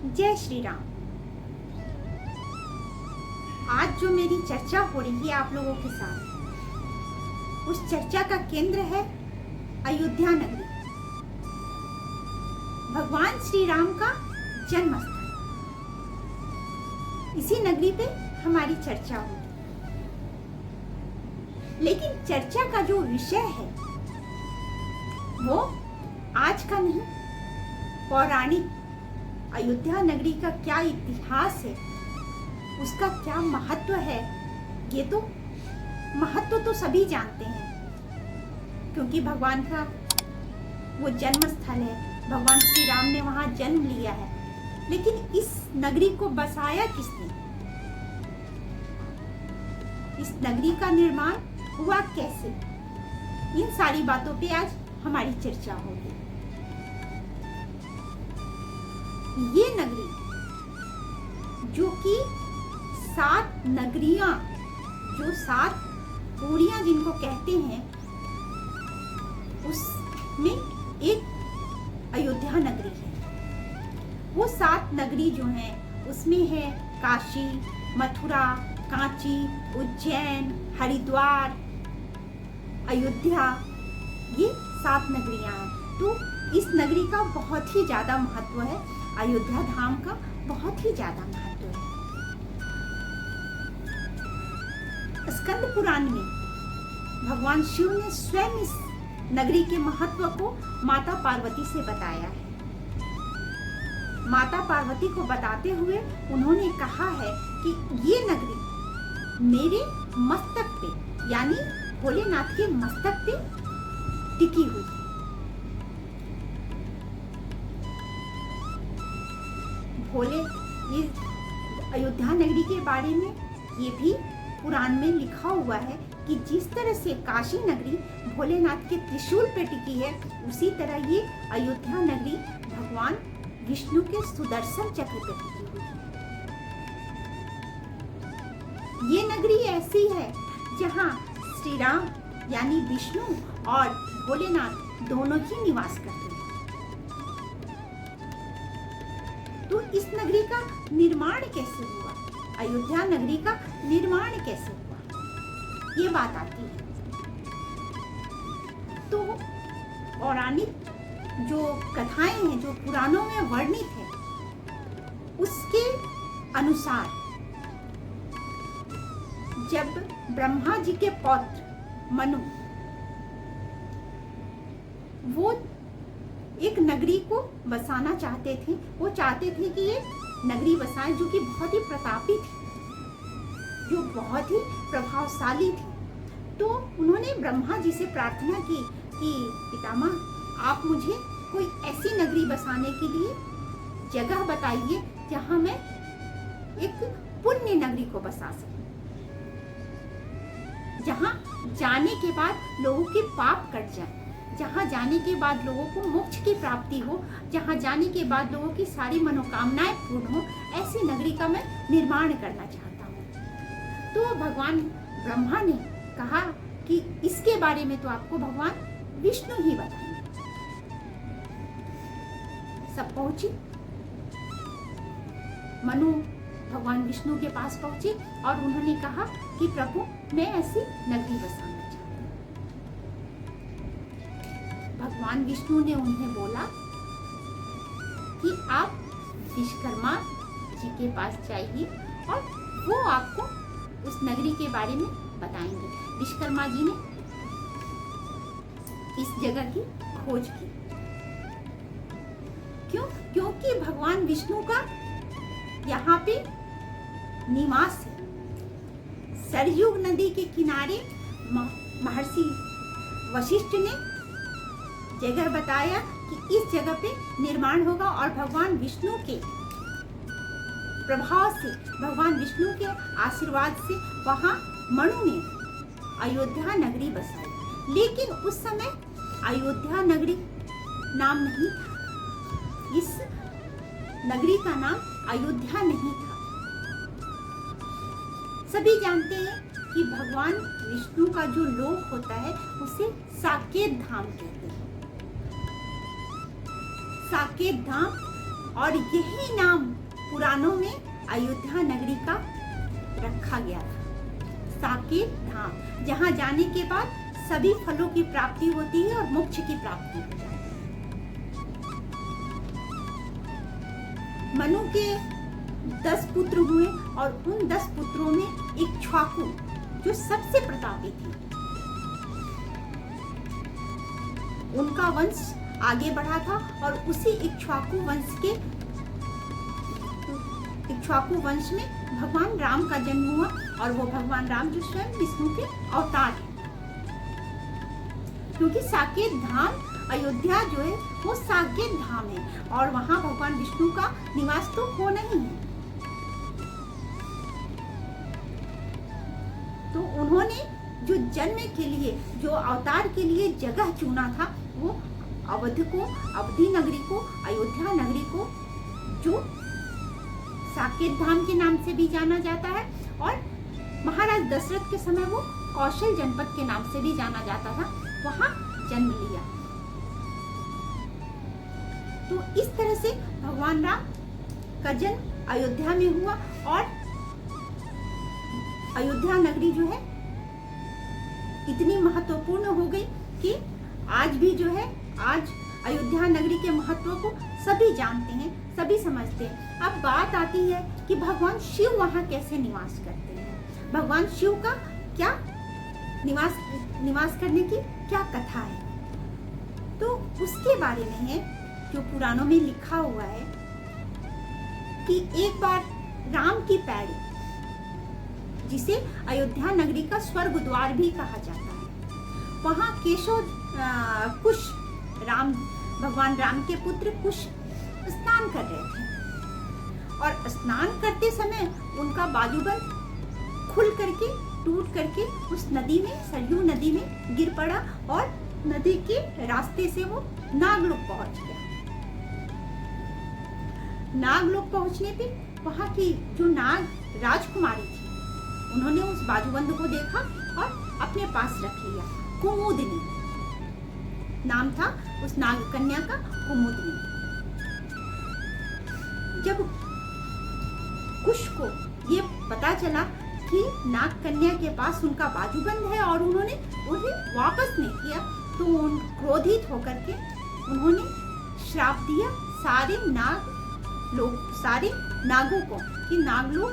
जय श्री राम। आज जो मेरी चर्चा हो रही है आप लोगों के साथ, उस चर्चा का केंद्र है अयोध्या नगरी, भगवान श्री राम का जन्म स्थल। इसी नगरी पे हमारी चर्चा होगी। लेकिन चर्चा का जो विषय है वो आज का नहीं, पौराणिक अयोध्या नगरी का क्या इतिहास है, उसका क्या महत्व है, ये तो महत्व तो सभी जानते हैं, क्योंकि भगवान का वो जन्म स्थल है, भगवान श्री राम ने वहां जन्म लिया है। लेकिन इस नगरी को बसाया किसने? इस नगरी का निर्माण हुआ कैसे? इन सारी बातों पे आज हमारी चर्चा होगी। ये नगरी जो कि 7 नगरियां, जो 7 पूरियां जिनको कहते हैं, उसमें एक अयोध्या नगरी है। वो 7 नगरी जो हैं उसमें है काशी, मथुरा, कांची, उज्जैन, हरिद्वार, अयोध्या, ये 7 नगरियां हैं। तो इस नगरी का बहुत ही ज्यादा महत्व है, अयोध्या धाम का बहुत ही ज्यादा महत्व है। स्कंद पुराण में भगवान शिव ने स्वयं इस नगरी के महत्व को माता पार्वती से बताया है। माता पार्वती को बताते हुए उन्होंने कहा है कि ये नगरी मेरे मस्तक पे, यानी भोलेनाथ के मस्तक पे टिकी हुई है। भोले, ये अयोध्या नगरी के बारे में ये भी पुराण में लिखा हुआ है कि जिस तरह से काशी नगरी भोलेनाथ के त्रिशूल पे टिकी है, उसी तरह ये अयोध्या नगरी भगवान विष्णु के सुदर्शन चक्र पे टिकी हुई है। ये नगरी ऐसी है जहाँ श्री राम यानी विष्णु और भोलेनाथ दोनों ही निवास करते हैं। तो इस नगरी का निर्माण कैसे हुआ, अयोध्या नगरी का निर्माण कैसे हुआ, ये बात आती है। तो पौराणिक जो कथाएं हैं, जो पुराणों में वर्णित है, उसके अनुसार जब ब्रह्मा जी के पौत्र मनु वो एक नगरी को बसाना चाहते थे, वो चाहते थे कि ये नगरी बसाएं जो कि बहुत ही प्रतापी थी, जो बहुत ही प्रभावशाली थी। तो उन्होंने ब्रह्मा जी से प्रार्थना की कि पितामह, आप मुझे कोई ऐसी नगरी बसाने के लिए जगह बताइए जहां मैं एक पुण्य नगरी को बसा सकूं, जहां जाने के बाद लोगों के पाप कट जाए, जहां जाने के बाद लोगों को मोक्ष की प्राप्ति हो, जहां जाने के बाद लोगों की सारी मनोकामनाएं पूर्ण हो, ऐसी नगरी का मैं निर्माण करना चाहता हूँ। तो भगवान ब्रह्मा ने कहा कि इसके बारे में तो आपको भगवान विष्णु ही बताएंगे। सब पहुंची, मनु भगवान विष्णु के पास पहुंचे और उन्होंने कहा कि प्रभु, मैं ऐसी नगरी बसाना चाहता हूँ। भगवान विष्णु ने उन्हें बोला कि आप विश्वकर्मा जी के पास जाइए और वो आपको उस नगरी के बारे में बताएंगे। विश्वकर्मा जी ने इस जगह की खोज की। क्यों? क्योंकि भगवान विष्णु का यहाँ पे निवास है। सरयुग नदी के किनारे महर्षि वशिष्ठ ने जगह बताया कि इस जगह पे निर्माण होगा और भगवान विष्णु के प्रभाव से, भगवान विष्णु के आशीर्वाद से वहां मनु ने अयोध्या नगरी बसाई। लेकिन उस समय अयोध्या नगरी नाम नहीं था, इस नगरी का नाम अयोध्या नहीं था। सभी जानते हैं कि भगवान विष्णु का जो लोक होता है उसे साकेत धाम कहते हैं। साकेत धाम और यही नाम पुराणों में अयोध्या नगरी का रखा गया था, साकेत धाम, जहाँ जाने के बाद सभी फलों की प्राप्ति होती है और मोक्ष की प्राप्ति हो जाती है। मनु के 10 पुत्र हुए और उन 10 पुत्रों में इक्ष्वाकु जो सबसे प्रतापी थी, उनका वंश आगे बढ़ा था और उसी इक्ष्वाकु वंश में भगवान राम का जन्म हुआ और वो भगवान राम जो स्वयं विष्णु के अवतार हैं। क्योंकि साकेत धाम अयोध्या जो है वो साकेत धाम है और वहां भगवान विष्णु का निवास तो हो नहीं है। तो उन्होंने जो जन्म के लिए, जो अवतार के लिए जगह चुना था, वो अवधि नगरी को, अयोध्या नगरी को, जो साकेत धाम के नाम से भी जाना जाता है और महाराज दशरथ के समय वो कौशल जनपद के नाम से भी जाना जाता था, वहां जन्म लिया। तो इस तरह से भगवान राम का जन्म अयोध्या में हुआ और अयोध्या नगरी जो है इतनी महत्वपूर्ण हो गई कि आज भी जो है, आज अयोध्या नगरी के महत्व को सभी जानते हैं, सभी समझते हैं। अब बात आती है कि भगवान शिव वहां कैसे निवास करते हैं, भगवान शिव का क्या निवास करने की क्या कथा है। तो उसके बारे में है जो पुराणों में लिखा हुआ है कि एक बार राम की पैड़ी, जिसे अयोध्या नगरी का स्वर्ग द्वार भी कहा जाता है, वहां कुश, भगवान राम के पुत्र कुश स्नान कर रहे थे और स्नान करते समय उनका बाजूबंद खुल करके, टूट करके उस नदी में, सरयू नदी में गिर पड़ा और नदी के रास्ते से वो नागलोक पहुंच गया। नागलोक पहुंचने पे वहां की जो नाग राजकुमारी थी, उन्होंने उस बाजूबंद को देखा और अपने पास रख लिया। कुमुदनी नाम था उस नाग कन्या का, कुमुदनी। जब कुश को ये पता चला कि नाग कन्या के पास उनका बाजूबंद है और उन्होंने उन्हें वापस नहीं किया, तो क्रोधित होकर के उन्होंने श्राप दिया सारे नागों को कि नागलोक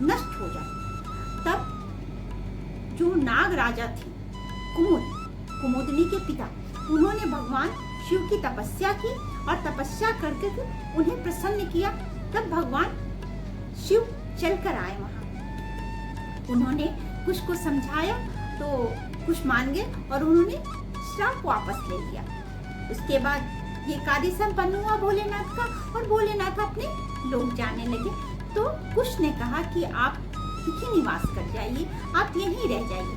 नष्ट हो जाए। तब जो नाग राजा थे कुमुदनी के पिता, उन्होंने भगवान शिव की तपस्या की और तपस्या करके उन्हें प्रसन्न किया। तब भगवान शिव चलकर आए वहां। उन्होंने कुश को समझाया तो कुश मान गए और उन्होंने श्राप वापस ले लिया। उसके बाद ये कार्य संपन्न हुआ भोलेनाथ का और भोलेनाथ अपने लोग जाने लगे। तो कुश ने कहा कि आप यहीं निवास कर जाइए, आप यहीं रह जाइए।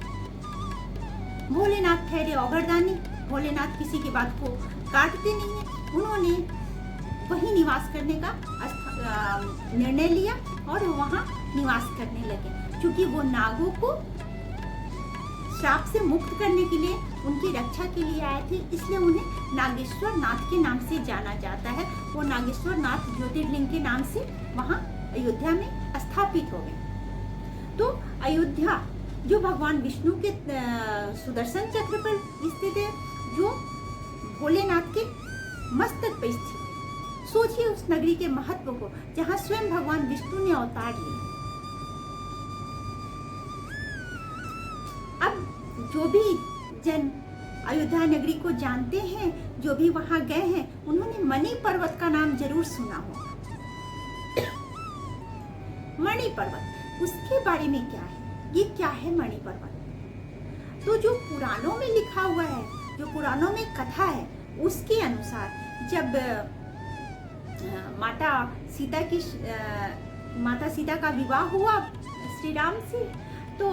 भोलेनाथ ठहरे औगरदानी, भोलेनाथ किसी की बात को काटते नहीं है। उन्होंने वहीं निवास करने का निर्णय लिया और वहां निवास करने लगे। क्योंकि वो नागों को श्राप से मुक्त करने के लिए, उनकी रक्षा के लिए आए थे, इसलिए उन्हें नागेश्वर नाथ के नाम से जाना जाता है। वो नागेश्वर नाथ ज्योतिर्लिंग के नाम से वहां अयोध्या में स्थापित हो गए। तो अयोध्या जो भगवान विष्णु के सुदर्शन चक्र पर स्थित है, जो भोलेनाथ के मस्तक पर स्थित है। सोचिए उस नगरी के महत्व को, जहाँ स्वयं भगवान विष्णु ने अवतार लिया। अब जो भी जन अयोध्या नगरी को जानते हैं, जो भी वहां गए हैं, उन्होंने मणि पर्वत का नाम जरूर सुना होगा। मणि पर्वत, उसके बारे में क्या है? ये क्या है मणि पर्वत? तो जो पुराणों में लिखा हुआ है, जो पुराणों में कथा है, उसके अनुसार जब माता सीता का विवाह हुआ श्री राम से, तो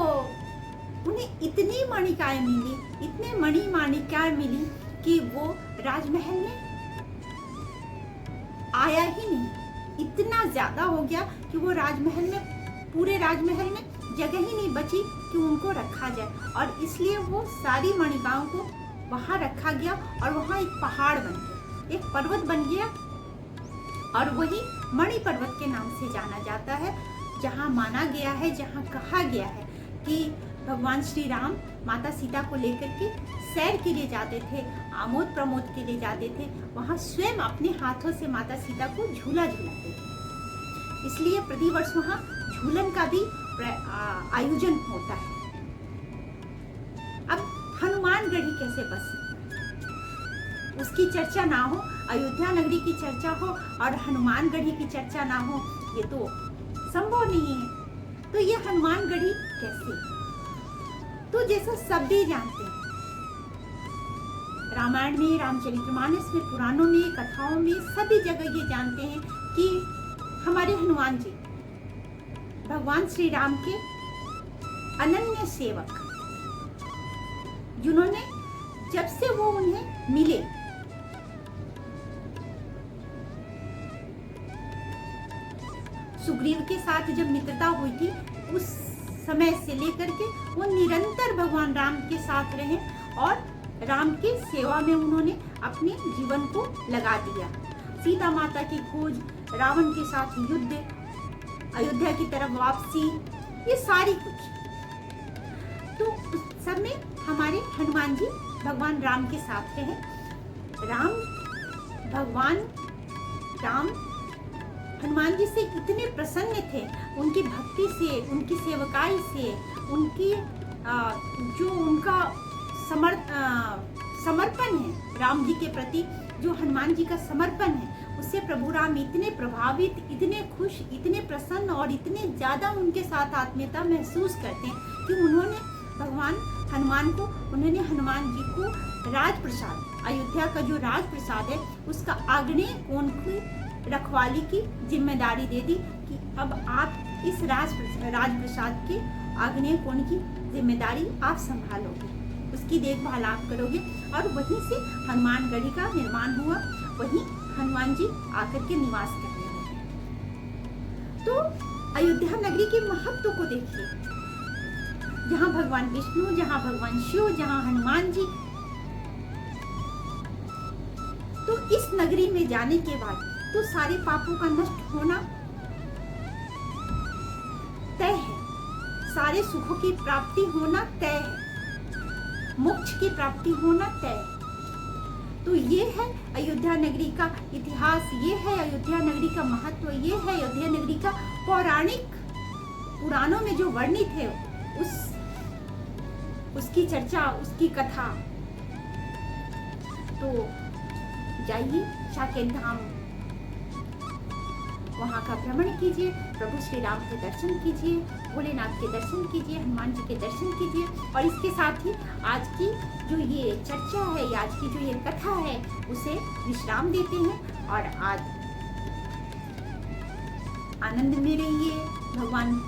उन्हें इतनी मणिकाएं मिली कि वो राजमहल में आया ही नहीं। इतना ज्यादा हो गया कि वो पूरे राजमहल में जगह ही नहीं बची कि उनको रखा जाए, और इसलिए वो सारी मणिकाओं को वहां रखा गया और वहां एक पहाड़ बन गया, एक पर्वत बन गया और वही मणि पर्वत के नाम से जाना जाता है, जहाँ माना गया है, जहाँ कहा गया है कि भगवान श्री राम माता सीता को लेकर के सैर के लिए जाते थे, आमोद प्रमोद के लिए जाते थे, वहाँ स्वयं अपने हाथों से माता सीता को झूला झूलाते थे। इसलिए प्रतिवर्ष वहाँ झूलन का भी आयोजन होता है। अब हनुमानगढ़ी कैसे बच सकता है? उसकी चर्चा ना हो, अयोध्या नगरी की चर्चा हो और हनुमानगढ़ी की चर्चा ना हो, ये तो संभव नहीं है। तो ये हनुमानगढ़ी कैसे? तो जैसा सब भी जानते हैं, रामायण में, रामचरितमानस में, पुराणों में, कथाओं में, सभी जगह ये जानते हैं कि हमारे हनुमान जी भगवान श्री राम के अनन्य सेवक, जिन्होंने जब से वो उन्हें मिले सुग्रीव के साथ जब मित्रता हुई थी, उस समय से लेकर के वो निरंतर भगवान राम के साथ रहे और राम की सेवा में उन्होंने अपने जीवन को लगा दिया। सीता माता की खोज, रावण के साथ युद्ध, अयोध्या की तरफ वापसी, ये सारी कुछ। तो उस सब में हमारे हनुमान जी भगवान राम के साथ रहे। भगवान राम हनुमान जी से इतने प्रसन्न थे, उनकी भक्ति से, उनकी सेवकाई से, उनकी जो उनका समर्पण है राम जी के प्रति, जो हनुमान जी का समर्पण है, उससे प्रभु राम इतने प्रभावित, इतने खुश, इतने प्रसन्न और इतने ज़्यादा उनके साथ आत्मीयता महसूस करते हैं कि उन्होंने भगवान हनुमान को, उन्होंने हनुमान जी को राजप्रसाद, अयोध्या का जो राजप्रसाद है, उसका आग्नेय कोण की रखवाली की जिम्मेदारी दे दी कि अब आप इस राजप्रसाद के आग्नेय कोण की जिम्मेदारी आप संभालोगे, उसकी देखभाल आप करोगे। और वहीं से हनुमानगढ़ी का निर्माण हुआ, वहीं हनुमान जी आकर के निवास करने लगे। तो अयोध्या नगरी के महत्व को देखिए, जहाँ भगवान विष्णु, जहाँ भगवान शिव, जहाँ हनुमान जी। तो इस नगरी में जाने के बाद तो सारे पापों का नष्ट होना तय है, सारे सुखों की प्राप्ति होना तय है, मोक्ष की प्राप्ति होना तय है। तो ये है अयोध्या नगरी का इतिहास, ये है अयोध्या नगरी का महत्व, ये है अयोध्या नगरी का पौराणिक, पुराणों में जो वर्णित है उसकी चर्चा, उसकी कथा। तो जाइए साकेत धाम, वहाँ का भ्रमण कीजिए, प्रभु श्री राम के दर्शन कीजिए, भोलेनाथ के दर्शन कीजिए, हनुमान जी के दर्शन कीजिए। और इसके साथ ही आज की जो ये चर्चा है, आज की जो ये कथा है, उसे विश्राम देते हैं। और आज आनंद में रहिए, भगवान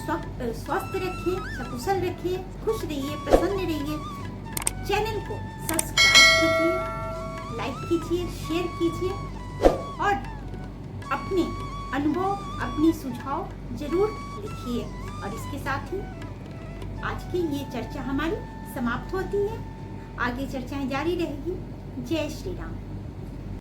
स्वस्थ रखिए, सकुशल रखिए, खुश रहिए, प्रसन्न रहिए। चैनल को सब्सक्राइब कीजिए, लाइक कीजिए, शेयर कीजिए और अपने अनुभव, अपनी सुझाव जरूर लिखिए। और इसके साथ ही आज की ये चर्चा हमारी समाप्त होती है, आगे चर्चाएं जारी रहेगी। जय श्री राम।